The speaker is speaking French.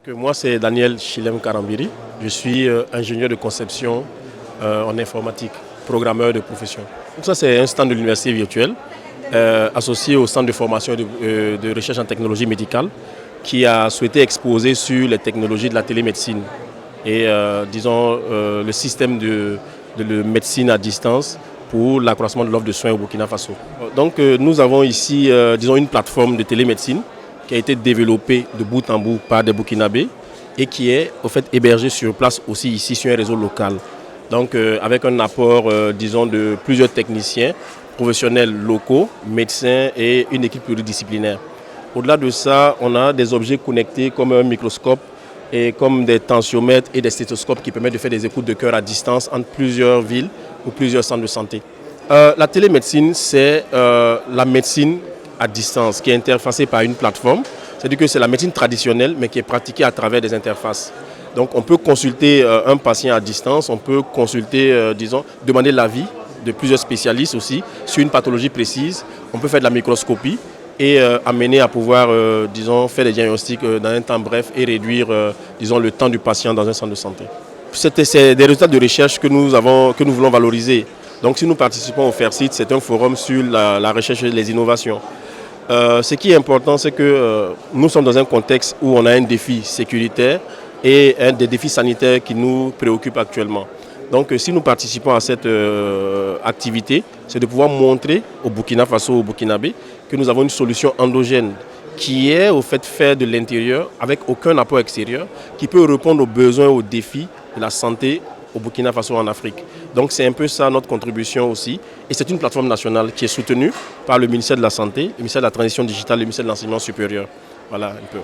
Moi, c'est Daniel Chilem Karambiri. Je suis ingénieur de conception en informatique, programmeur de profession. Donc ça, c'est un stand de l'université virtuelle associé au centre de formation et de recherche en technologie médicale qui a souhaité exposer sur les technologies de la télémédecine et le système de médecine à distance pour l'accroissement de l'offre de soins au Burkina Faso. Donc nous avons ici une plateforme de télémédecine qui a été développée de bout en bout par des Burkinabés et qui est au fait hébergée sur place aussi ici sur un réseau local. Donc avec un apport de plusieurs techniciens, professionnels locaux, médecins et une équipe pluridisciplinaire. Au-delà de ça, on a des objets connectés comme un microscope et comme des tensiomètres et des stéthoscopes qui permettent de faire des écoutes de cœur à distance entre plusieurs villes ou plusieurs centres de santé. La télémédecine, c'est la médecine à distance qui est interfacée par une plateforme. C'est-à-dire que c'est la médecine traditionnelle mais qui est pratiquée à travers des interfaces. Donc on peut consulter un patient à distance, on peut consulter, demander l'avis de plusieurs spécialistes aussi sur une pathologie précise. On peut faire de la microscopie et amener à pouvoir faire des diagnostics dans un temps bref et réduire le temps du patient dans un centre de santé. C'est des résultats de recherche que nous voulons valoriser. Donc si nous participons au FAIRCIT, c'est un forum sur la recherche et les innovations. Ce qui est important, c'est que nous sommes dans un contexte où on a un défi sécuritaire et des défis sanitaires qui nous préoccupent actuellement. Donc si nous participons à cette activité, c'est de pouvoir montrer au Burkina Faso, aux Burkinabés, que nous avons une solution endogène qui est au fait faire de l'intérieur avec aucun apport extérieur, qui peut répondre aux besoins, aux défis de la santé au Burkina Faso en Afrique. Donc c'est un peu ça notre contribution aussi. Et c'est une plateforme nationale qui est soutenue par le ministère de la Santé, le ministère de la Transition digitale et le ministère de l'Enseignement supérieur. Voilà un peu.